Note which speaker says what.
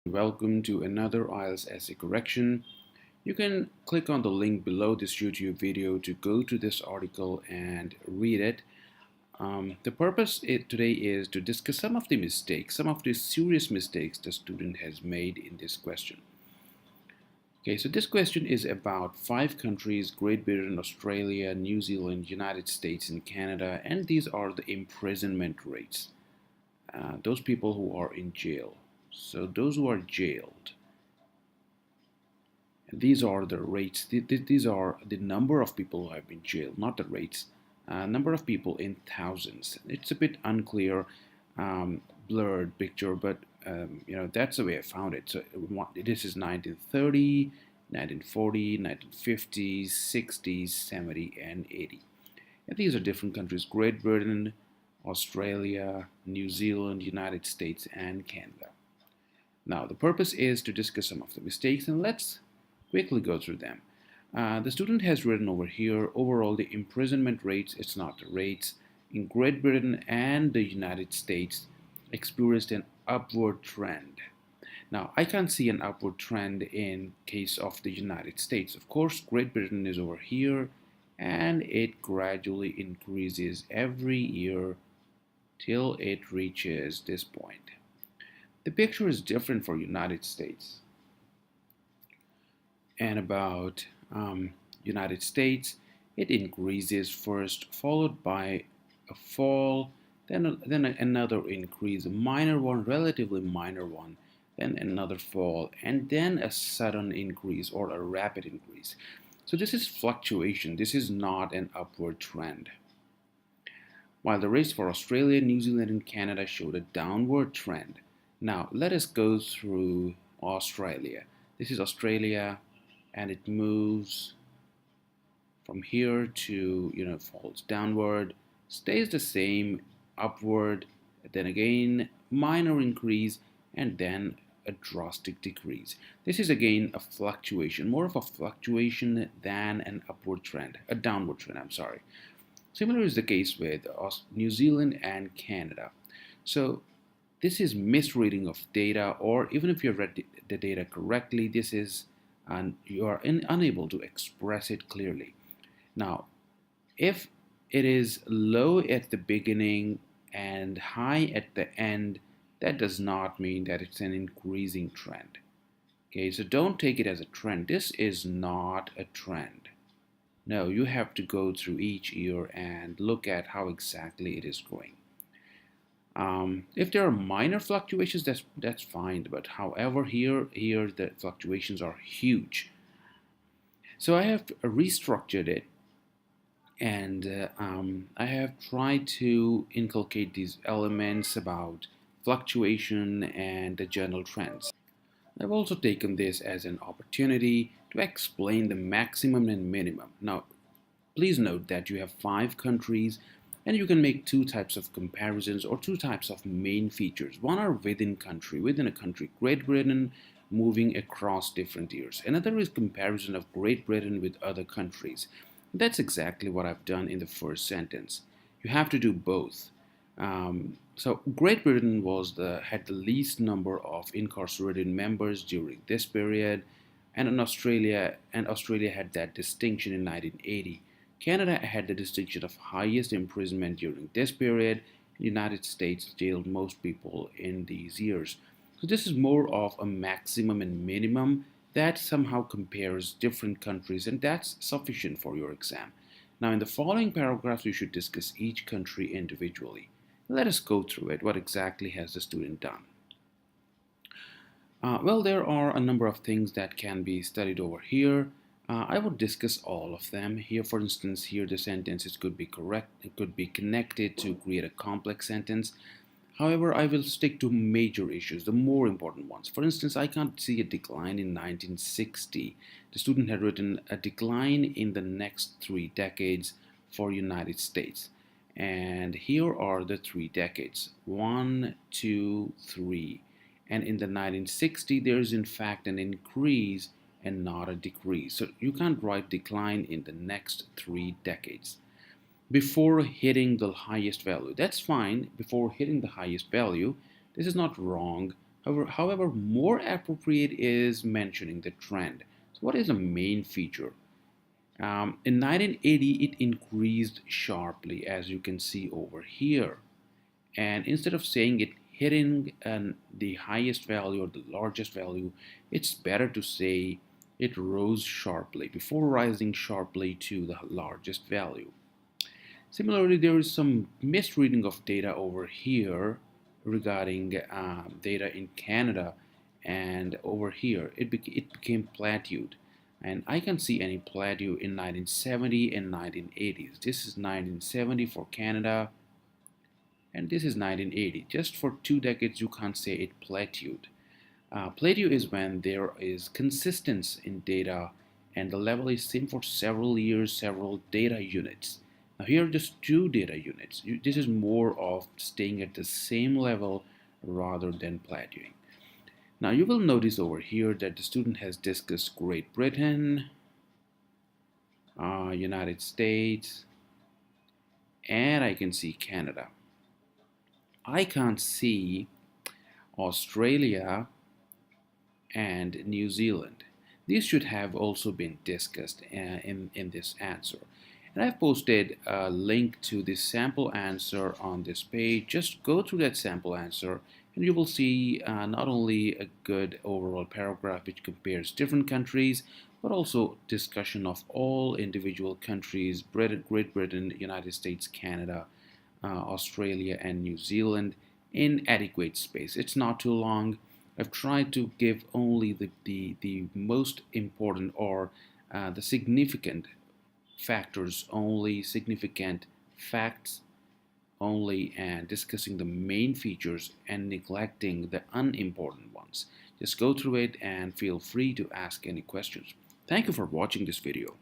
Speaker 1: Welcome to another IELTS essay correction. You can click on the link below this YouTube video to go to this article and read it. The purpose today is to discuss some of the mistakes, some of the serious mistakes the student has made in this question. Okay, so this question is about 5 countries: Great Britain, Australia, New Zealand, United States, and Canada, and these are the imprisonment rates. Those people who are in jail. So those who are jailed. And these are the rates. These are the number of people who have been jailed, not the rates. Number of people in thousands. It's a bit unclear, blurred picture, but that's the way I found it. So this is 1930, 1940, 1950s, 60s, 70, and 80. And these are different countries: Great Britain, Australia, New Zealand, United States, and Canada. Now, the purpose is to discuss some of the mistakes, and let's quickly go through them. The student has written over here, overall the imprisonment rates, it's not the rates, in Great Britain and the United States experienced an upward trend. Now, I can't see an upward trend in case of the United States. Of course, Great Britain is over here, and it gradually increases every year till it reaches this point. The picture is different for United States. And about United States, it increases first, followed by a fall, then another increase, a minor one, relatively minor one, then another fall, and then a sudden increase or a rapid increase. So this is fluctuation. This is not an upward trend. While the rates for Australia, New Zealand, and Canada showed a downward trend. Now let us go through Australia. This is Australia, and it moves from here to, falls downward, stays the same, upward, then again minor increase, and then a drastic decrease. This is again a fluctuation, more of a fluctuation than an upward trend, a downward trend, I'm sorry. Similar is the case with New Zealand and Canada. So this is misreading of data, or even if you have read the data correctly, this is and you are unable to express it clearly. Now, if it is low at the beginning and high at the end, that does not mean that it's an increasing trend. Okay, so don't take it as a trend. This is not a trend. No, you have to go through each year and look at how exactly it is going. If there are minor fluctuations, that's fine. But however, here the fluctuations are huge. So I have restructured it, and I have tried to inculcate these elements about fluctuation and the general trends. I've also taken this as an opportunity to explain the maximum and minimum. Now, please note that you have 5 countries, and you can make 2 types of comparisons or 2 types of main features. One are within a country, Great Britain moving across different years. Another is comparison of Great Britain with other countries. That's exactly what I've done in the first sentence. You have to do both. So Great Britain had the least number of incarcerated members during this period, and Australia had that distinction in 1980. Canada had the distinction of highest imprisonment during this period. The United States jailed most people in these years. So this is more of a maximum and minimum that somehow compares different countries, and that's sufficient for your exam. Now, in the following paragraphs, you should discuss each country individually. Let us go through it. What exactly has the student done? Well, there are a number of things that can be studied over here. I would discuss all of them. Here, for instance, here the sentences could be correct, it could be connected to create a complex sentence. However, I will stick to major issues, the more important ones. For instance, I can't see a decline in 1960. The student had written a decline in the next 3 decades for United States. And here are the 3 decades, 1, 2, 3. And in the 1960, there is in fact an increase and not a decrease. So you can't write decline in the next 3 decades. Before hitting the highest value, that's fine, before hitting the highest value, this is not wrong. However, more appropriate is mentioning the trend. So what is the main feature? In 1980, it increased sharply, as you can see over here. And instead of saying it hitting the highest value or the largest value, it's better to say it rose sharply before rising sharply to the largest value. Similarly, there is some misreading of data over here regarding data in Canada, and over here it became plateaued. And I can see any plateau in 1970 and 1980s. This is 1970 for Canada, and this is 1980. Just for 2 decades, you can't say it plateaued. Plateau is when there is consistency in data and the level is same for several years, several data units. Now here are just two data units. This is more of staying at the same level rather than plateauing. Now you will notice over here that the student has discussed Great Britain, United States, and I can see Canada. I can't see Australia and New Zealand. These should have also been discussed in this answer. And I've posted a link to this sample answer on this page. Just go through that sample answer and you will see not only a good overall paragraph which compares different countries, but also discussion of all individual countries, Great Britain, United States, Canada, Australia, and New Zealand in adequate space. It's not too long. I've tried to give only the most important or the significant factors only, significant facts only, and discussing the main features and neglecting the unimportant ones. Just go through it and feel free to ask any questions. Thank you for watching this video.